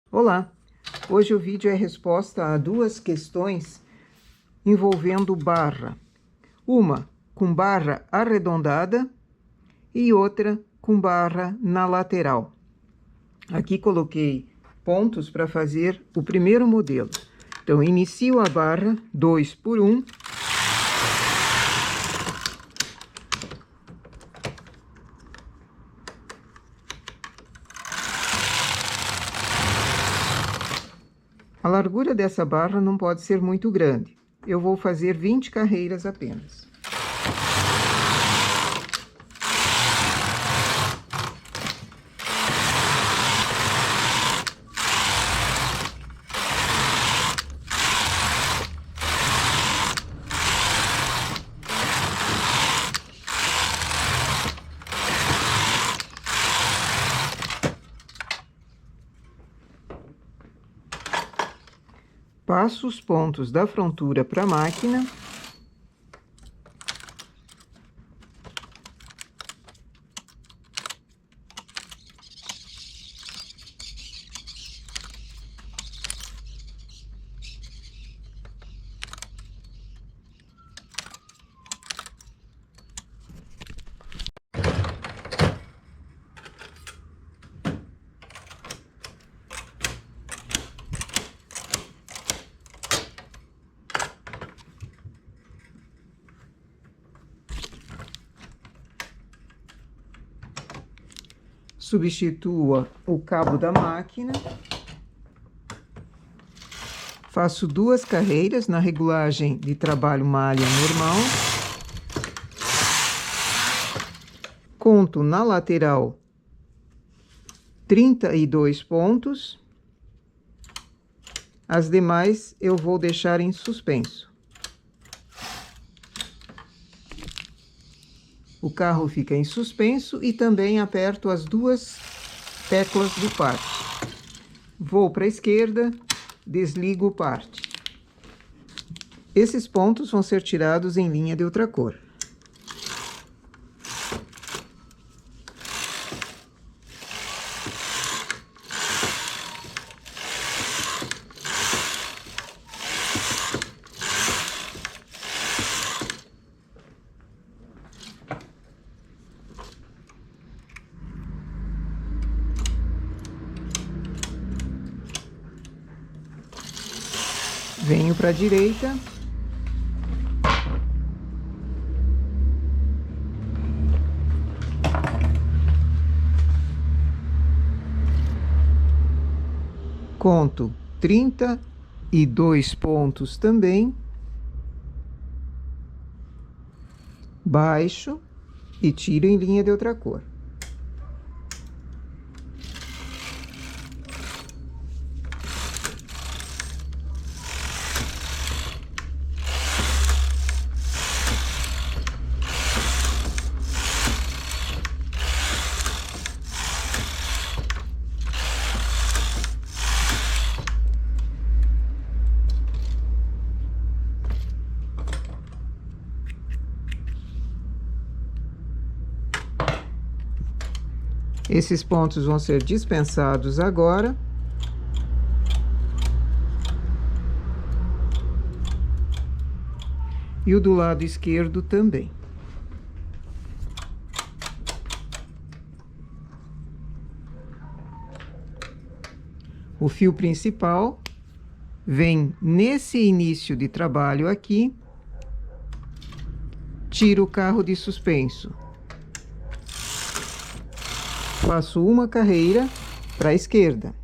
Olá! Hoje o vídeo é resposta a duas questões envolvendo barra. Uma com barra arredondada e outra com barra na lateral. Aqui coloquei pontos para fazer o primeiro modelo. Então, inicio a barra 2 por 1. A largura dessa barra não pode ser muito grande. Eu vou fazer 20 carreiras apenas. Passo os pontos da frontura para a máquina. Substitua o cabo da máquina. Faço 2 carreiras na regulagem de trabalho malha normal. Conto na lateral 32 pontos. As demais eu vou deixar em suspenso. O carro fica em suspenso e também aperto as 2 teclas do parte. Vou para a esquerda, desligo o parte. Esses pontos vão ser tirados em linha de outra cor. Venho para a direita. Conto 32 pontos também. Baixo e tiro em linha de outra cor. Esses pontos vão ser dispensados agora. E o do lado esquerdo também. O fio principal vem nesse início de trabalho aqui. Tiro o carro de suspenso. Faço uma carreira para a esquerda.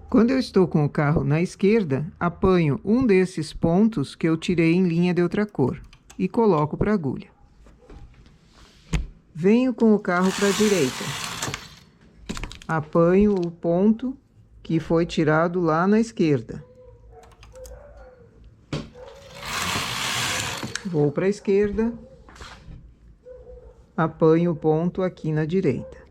Quando eu estou com o carro na esquerda, apanho um desses pontos que eu tirei em linha de outra cor e coloco para a agulha. Venho com o carro para a direita. Apanho o ponto que foi tirado lá na esquerda. Vou para a esquerda, apanho o ponto aqui na direita.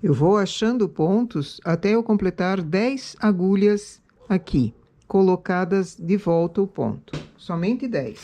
Eu vou achando pontos até eu completar 10 agulhas aqui, colocadas de volta o ponto. Somente 10.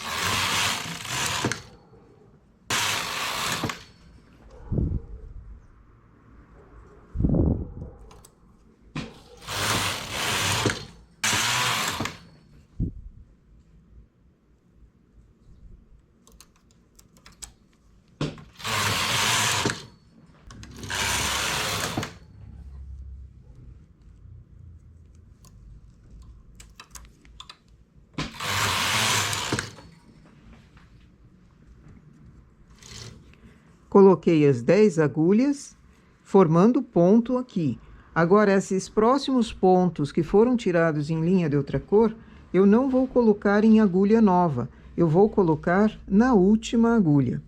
Coloquei as 10 agulhas, formando ponto aqui. Agora, esses próximos pontos que foram tirados em linha de outra cor, eu não vou colocar em agulha nova, eu vou colocar na última agulha.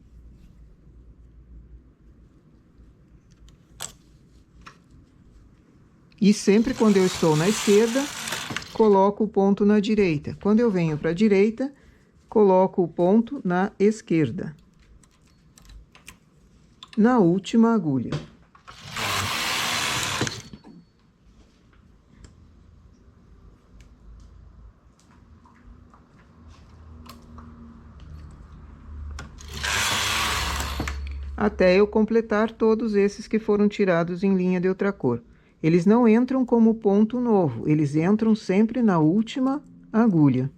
E sempre quando eu estou na esquerda, coloco o ponto na direita. Quando eu venho para a direita, coloco o ponto na esquerda, na última agulha. Até eu completar todos esses que foram tirados em linha de outra cor. Eles não entram como ponto novo, eles entram sempre na última agulha.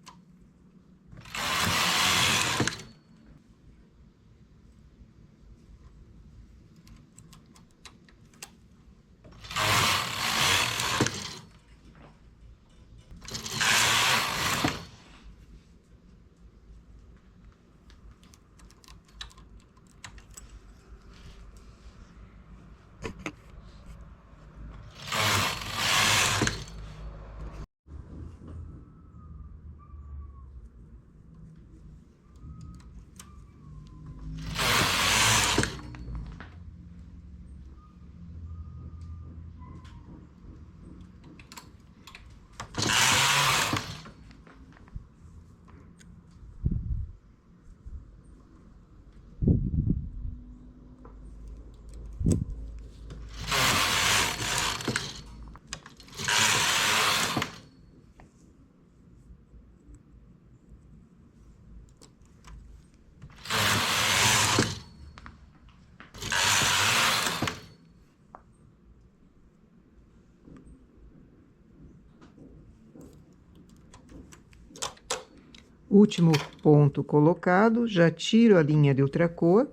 Último ponto colocado, já tiro a linha de outra cor.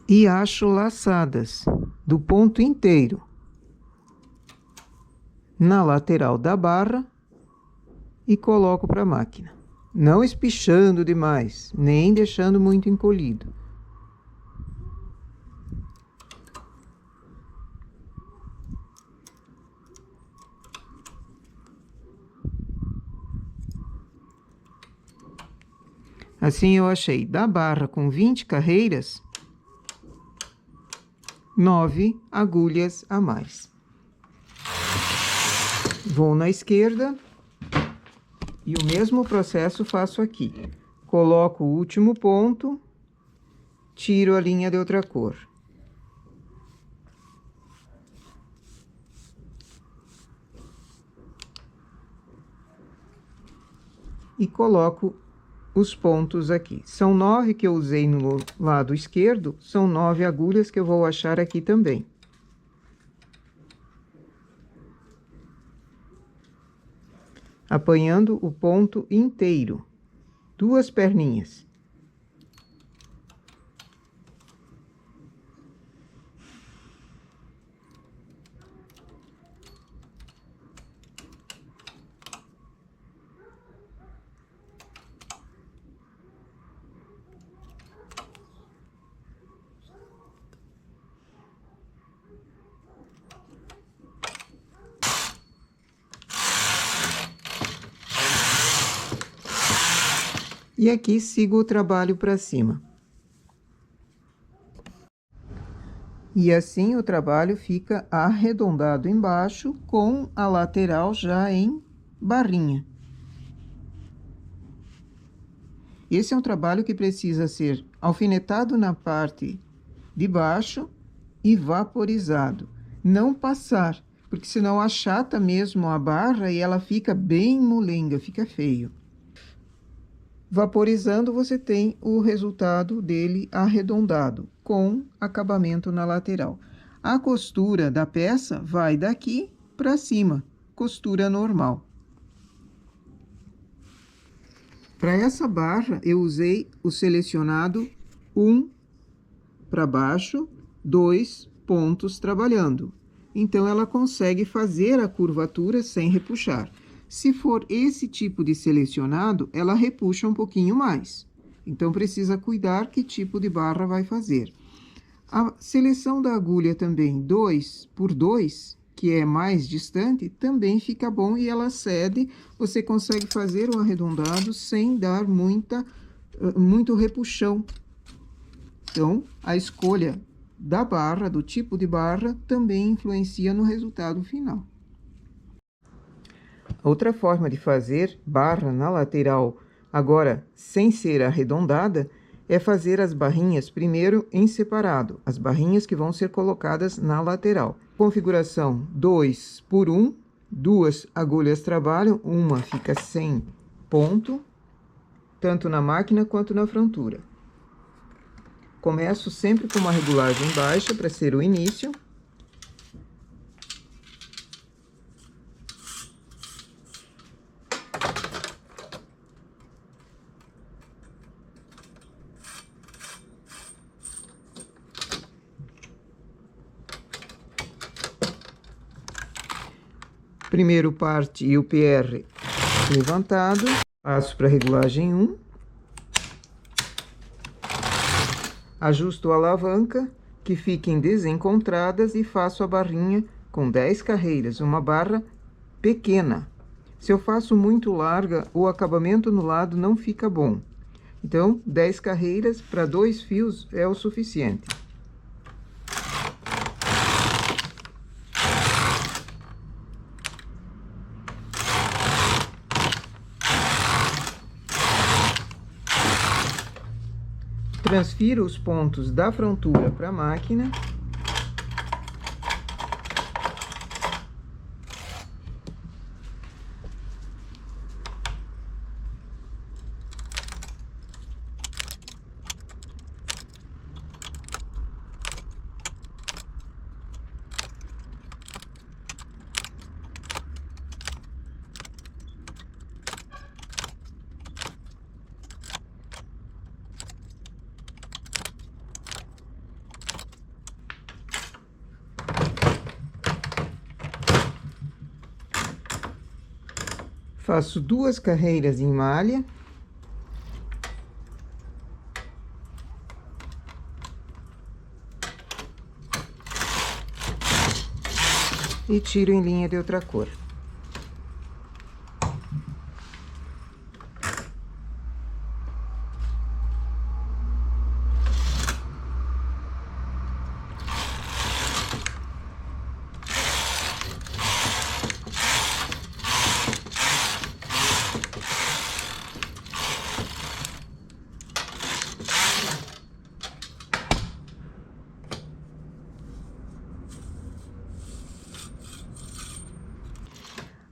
E acho laçadas do ponto inteiro na lateral da barra e coloco para a máquina. Não espichando demais, nem deixando muito encolhido. Assim, eu achei da barra com 20 carreiras, 9 agulhas a mais. Vou na esquerda e o mesmo processo faço aqui. Coloco o último ponto, tiro a linha de outra cor. E coloco os pontos aqui. São 9 que eu usei no lado esquerdo, são 9 agulhas que eu vou achar aqui também. Apanhando o ponto inteiro, 2 perninhas. E aqui sigo o trabalho para cima. E assim o trabalho fica arredondado embaixo, com a lateral já em barrinha. Esse é um trabalho que precisa ser alfinetado na parte de baixo e vaporizado. Não passar, porque senão achata mesmo a barra e ela fica bem molenga, fica feio. Vaporizando, você tem o resultado dele arredondado, com acabamento na lateral. A costura da peça vai daqui para cima, costura normal. Para essa barra, eu usei o selecionado 1 para baixo, 2 pontos trabalhando. Então, ela consegue fazer a curvatura sem repuxar. Se for esse tipo de selecionado, ela repuxa um pouquinho mais. Então, precisa cuidar que tipo de barra vai fazer. A seleção da agulha também 2 por 2, que é mais distante, também fica bom e ela cede. Você consegue fazer o arredondado sem dar muito repuxão. Então, a escolha da barra, do tipo de barra, também influencia no resultado final. Outra forma de fazer barra na lateral, agora sem ser arredondada, é fazer as barrinhas primeiro em separado, as barrinhas que vão ser colocadas na lateral. Configuração 2 por 1, 2 agulhas trabalham, uma fica sem ponto, tanto na máquina quanto na frontura. Começo sempre com uma regulagem baixa para ser o início. Primeiro parte e o PR levantado, passo para regulagem 1, ajusto a alavanca, que fiquem desencontradas e faço a barrinha com 10 carreiras, uma barra pequena. Se eu faço muito larga, o acabamento no lado não fica bom. Então, 10 carreiras para 2 fios é o suficiente. Transfiro os pontos da frontura para a máquina. Faço 2 carreiras em malha. E tiro em linha de outra cor.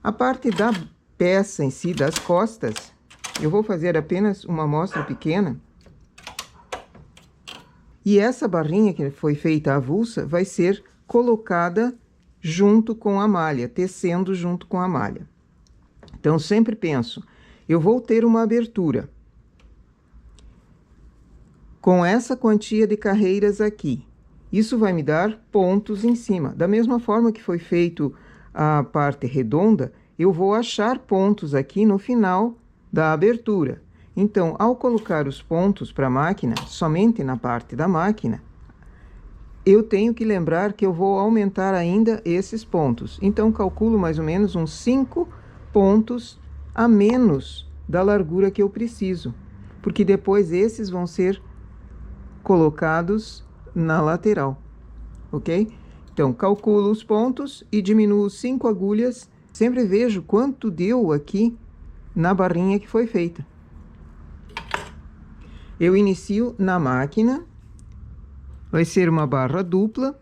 A parte da peça em si, das costas, eu vou fazer apenas uma amostra pequena. E essa barrinha que foi feita avulsa vai ser colocada junto com a malha, tecendo junto com a malha. Então, sempre penso, eu vou ter uma abertura com essa quantia de carreiras aqui. Isso vai me dar pontos em cima. Da mesma forma que foi feito a parte redonda, eu vou achar pontos aqui no final da abertura. Então, ao colocar os pontos para a máquina, somente na parte da máquina, eu tenho que lembrar que eu vou aumentar ainda esses pontos. Então, calculo mais ou menos uns 5 pontos a menos da largura que eu preciso, porque depois esses vão ser colocados na lateral, ok? Então, calculo os pontos e diminuo 5 agulhas. Sempre vejo quanto deu aqui na barrinha que foi feita. Eu inicio na máquina, vai ser uma barra dupla.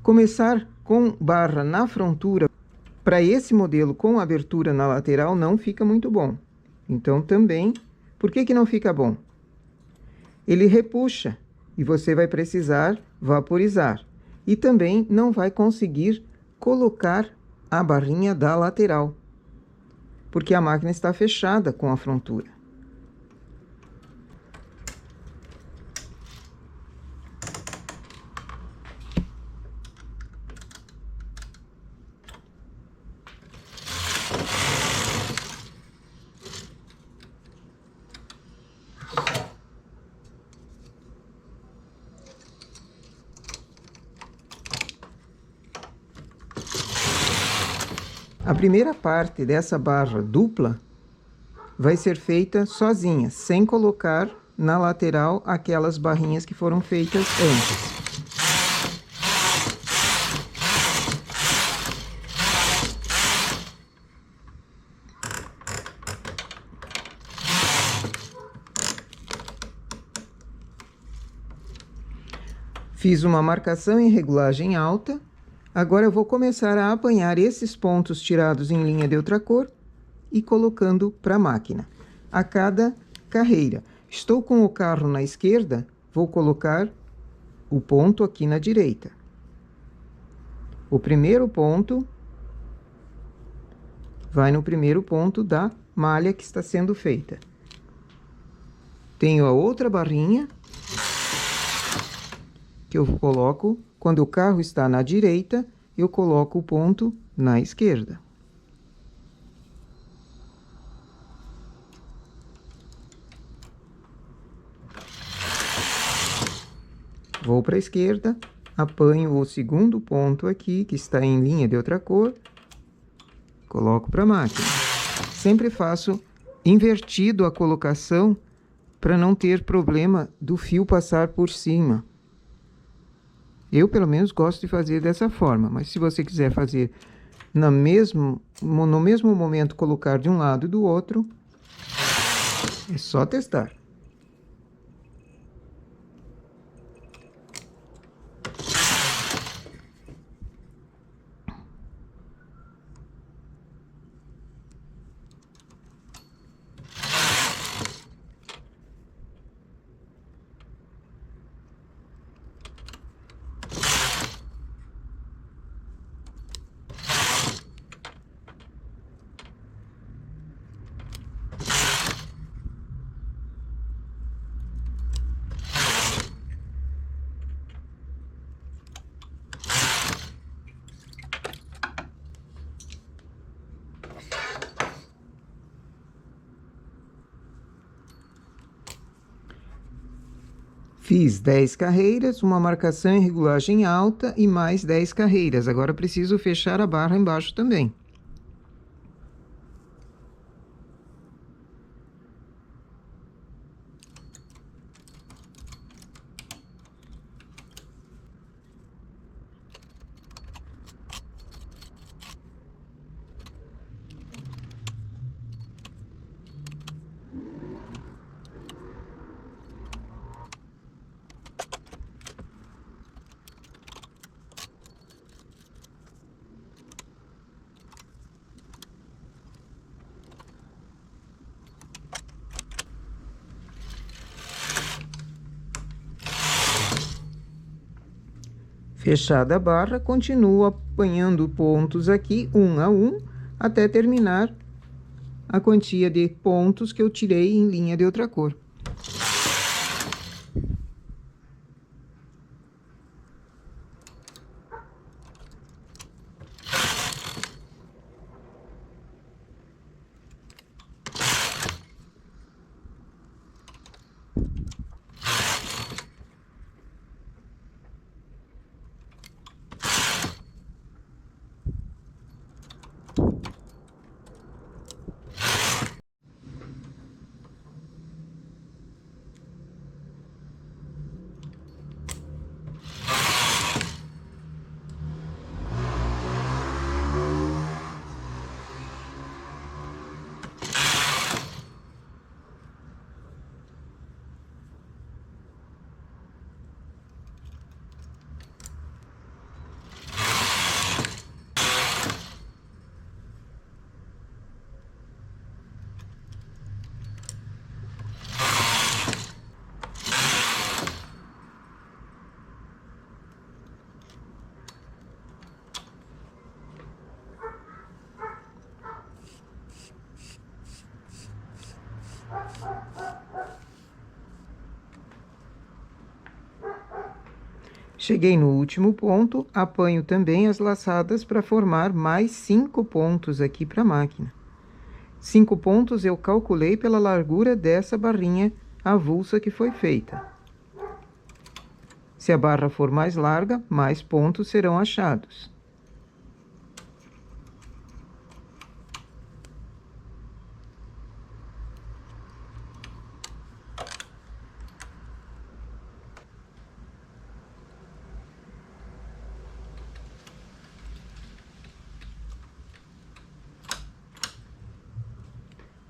Começar com barra na frontura, para esse modelo com abertura na lateral, não fica muito bom. Então, também, por que que não fica bom? Ele repuxa e você vai precisar vaporizar. E também não vai conseguir colocar a barrinha da lateral, porque a máquina está fechada com a frontura. A primeira parte dessa barra dupla vai ser feita sozinha, sem colocar na lateral aquelas barrinhas que foram feitas antes. Fiz uma marcação em regulagem alta. Agora eu vou começar a apanhar esses pontos tirados em linha de outra cor e colocando para a máquina, a cada carreira. Estou com o carro na esquerda, vou colocar o ponto aqui na direita. O primeiro ponto vai no primeiro ponto da malha que está sendo feita. Tenho a outra barrinha que eu coloco quando o carro está na direita, eu coloco o ponto na esquerda. Vou para a esquerda, apanho o segundo ponto aqui, que está em linha de outra cor, coloco para a máquina. Sempre faço invertido a colocação para não ter problema do fio passar por cima. Eu, pelo menos, gosto de fazer dessa forma, mas se você quiser fazer no mesmo momento, colocar de um lado e do outro, é só testar. Fiz 10 carreiras, uma marcação em regulagem alta e mais 10 carreiras. Agora preciso fechar a barra embaixo também. Fechada a barra, continuo apanhando pontos aqui, um a um, até terminar a quantia de pontos que eu tirei em linha de outra cor. Cheguei no último ponto, apanho também as laçadas para formar mais 5 pontos aqui para a máquina. 5 pontos eu calculei pela largura dessa barrinha avulsa que foi feita. Se a barra for mais larga, mais pontos serão achados.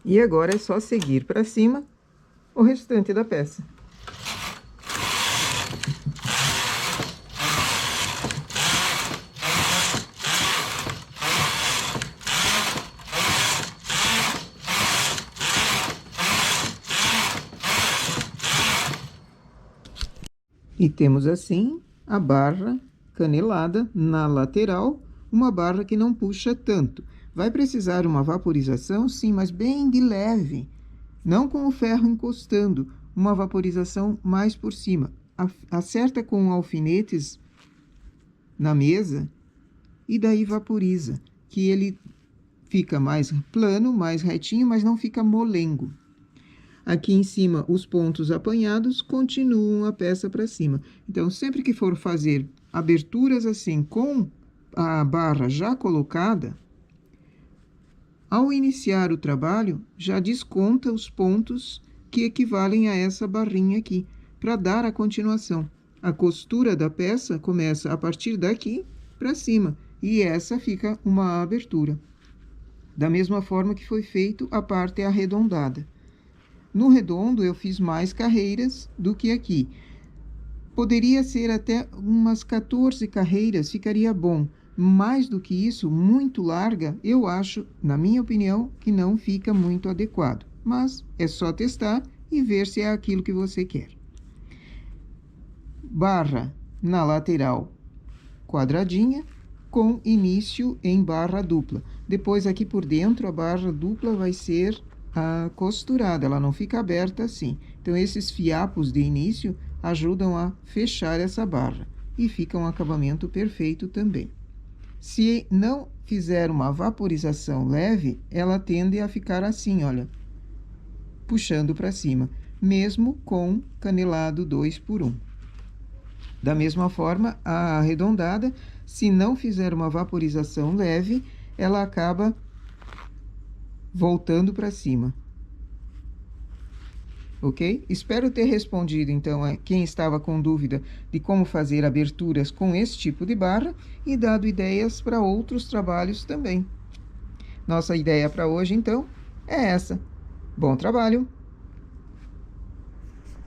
E agora é só seguir para cima o restante da peça. E temos assim a barra canelada na lateral, uma barra que não puxa tanto. Vai precisar uma vaporização, sim, mas bem de leve, não com o ferro encostando, uma vaporização mais por cima. Acerta com alfinetes na mesa e daí vaporiza, que ele fica mais plano, mais retinho, mas não fica molengo. Aqui em cima, os pontos apanhados continuam a peça para cima. Então, sempre que for fazer aberturas assim com a barra já colocada, ao iniciar o trabalho, já desconta os pontos que equivalem a essa barrinha aqui, para dar a continuação. A costura da peça começa a partir daqui para cima, e essa fica uma abertura. Da mesma forma que foi feito a parte arredondada. No redondo, eu fiz mais carreiras do que aqui. Poderia ser até umas 14 carreiras, ficaria bom. Mais do que isso, muito larga, eu acho, na minha opinião, que não fica muito adequado. Mas é só testar e ver se é aquilo que você quer. Barra na lateral quadradinha, com início em barra dupla. Depois, aqui por dentro, a barra dupla vai ser costurada, ela não fica aberta assim. Então, esses fiapos de início ajudam a fechar essa barra e fica um acabamento perfeito também. Se não fizer uma vaporização leve, ela tende a ficar assim, olha, puxando para cima, mesmo com canelado 2x1. Da mesma forma, a arredondada, se não fizer uma vaporização leve, ela acaba voltando para cima. Ok? Espero ter respondido, então, a quem estava com dúvida de como fazer aberturas com esse tipo de barra e dado ideias para outros trabalhos também. Nossa ideia para hoje, então, é essa. Bom trabalho!